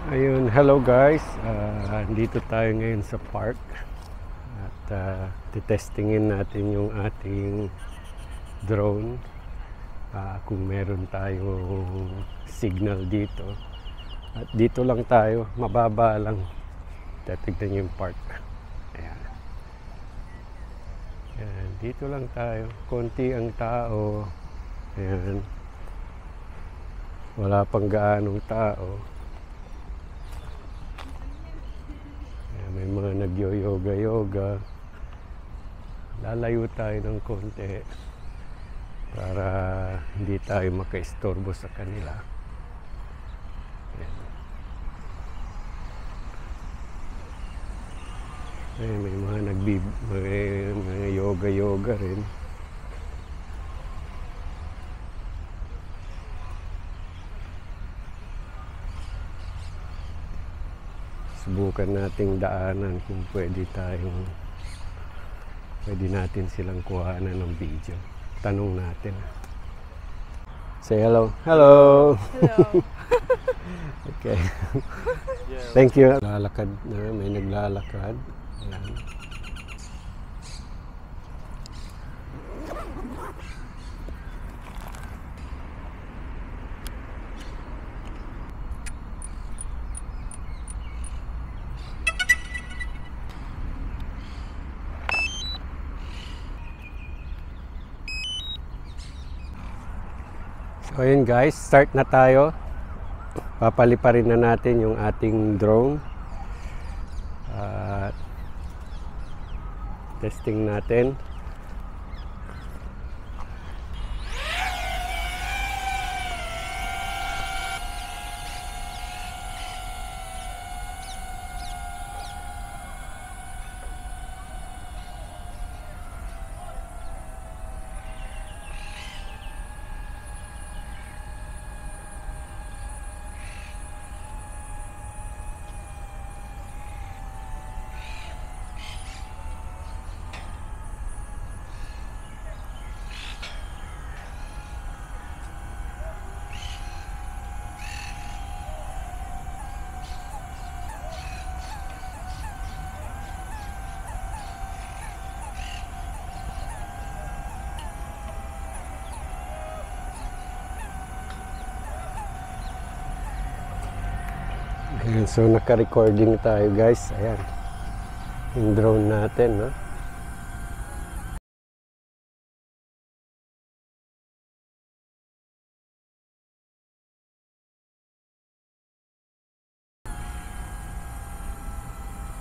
Ayun, hello guys. Dito tayo ngayon sa park at titestingin natin yung ating drone. Kung meron tayong signal dito. At dito lang tayo, mababa lang. Titignan yung park. Ayan. Ayan, dito lang tayo. Konti ang tao. Ayan. Wala pang gaanong tao. May mga nagyo-yoga-yoga. Lalayo tayo ng konti para hindi tayo makaistorbo sa kanila. May mga yoga-yoga rin. Subukan nating daanan kung pwede natin silang kuhanan ng video. Tanong natin. Say hello. Hello. Hello. Okay. Thank you. Lalakad na, may naglalakad. Ayan. So ayun guys, start na tayo. Papaliparin na natin yung ating drone. Testing natin. Ayan, so naka-recording tayo guys. Ayan. Yung drone natin, no?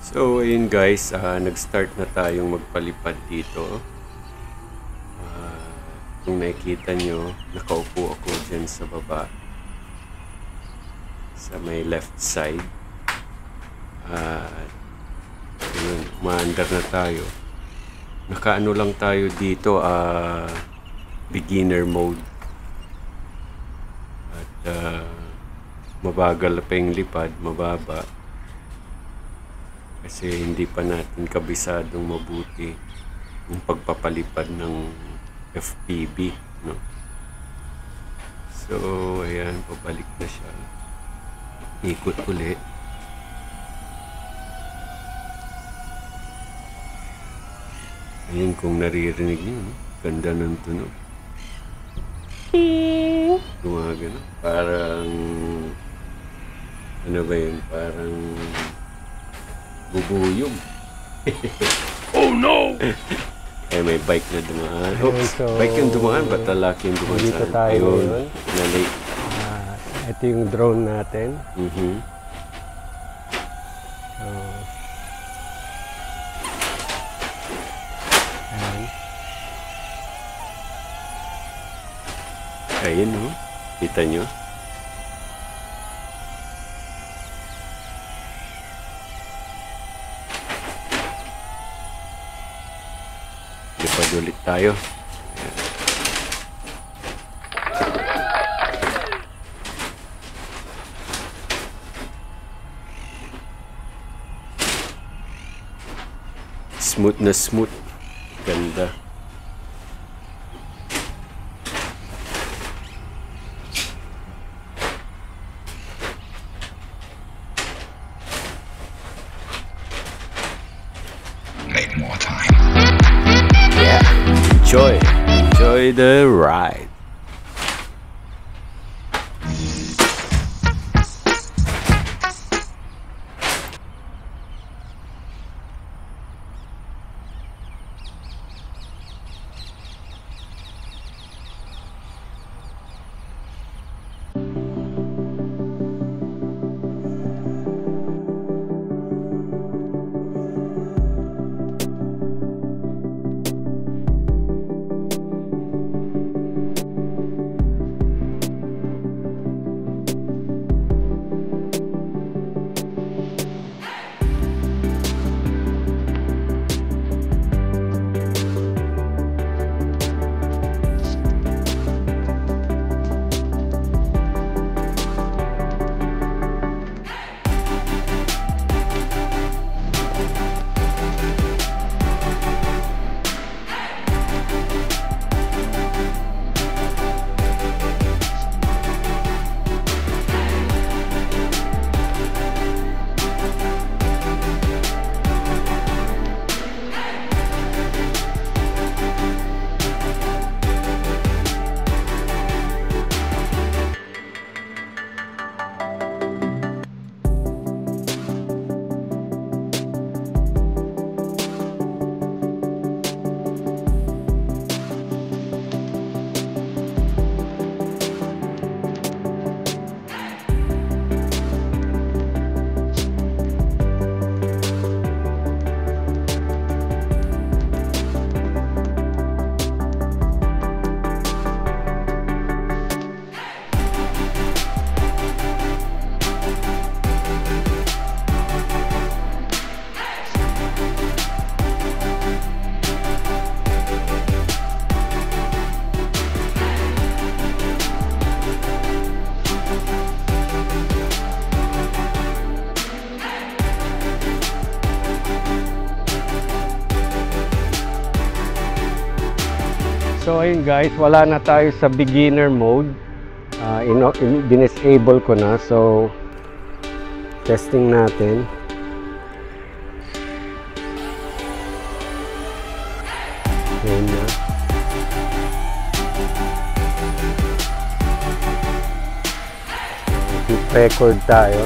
So ayun guys, nag-start na tayong magpalipad dito. Kung nakikita nyo, nakaupo ako dyan sa baba. Sa may left side. Yun, umaandar na tayo. Nakaano lang tayo dito, beginner mode. At mabagal pa yung lipad, mababa. Kasi hindi pa natin kabisadong mabuti yung pagpapalipad ng FPV, no? So, ayan, pabalik na siya. Ikot ulit. Ayun, kung naririnig nyo, no? Ganda ng tunog. Gumagano. Parang, ano ba yun? Parang bubuyog. Oh no! Eh, may bike na dumaan. Oops, so, bike yung dumaan, ba't lalaki yung dumaan? Dito tayo ngayon. Nalate. Ito yung drone natin. Ayan, no? Kita nyo? Lipad ulit tayo. Smooth na smooth. Ganda. enjoy. Enjoy the ride. So ayun guys, wala na tayo sa beginner mode. Disable ko na. So testing natin. Ayun na. Keep record tayo.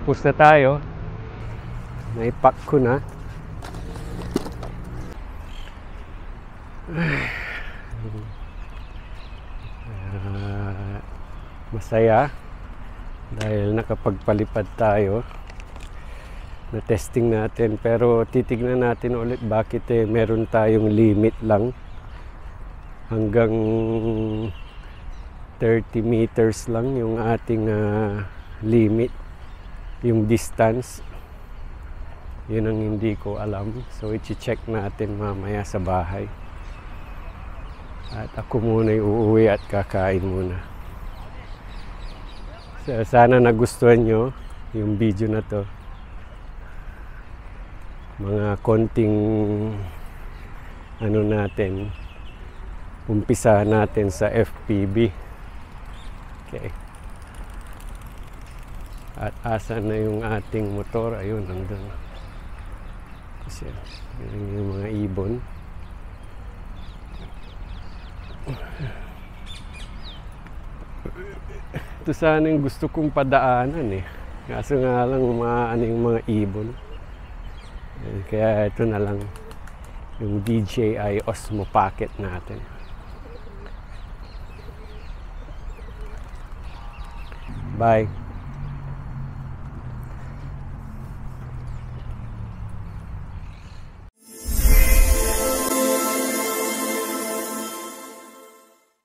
Tapos na tayo. Naipack ko na. Masaya dahil nakapagpalipad tayo. Na testing natin, pero titignan natin ulit bakit meron tayong limit lang hanggang 30 meters lang yung ating limit, yung distance. Yun ang hindi ko alam, so i-check natin mamaya sa bahay. At ako muna uuwi at kakain muna. So, sana nagustuhan nyo yung video na to. Mga konting ano natin, umpisa natin sa FPV. Okay. At asa na yung ating motor? Ayun, nandun. Kasi yan yung mga ibon. Ito sana yung gusto kong padaanan eh. Kaso nga lang maano yung mga ibon. Kaya ito na lang yung DJI Osmo Pocket natin. Bye.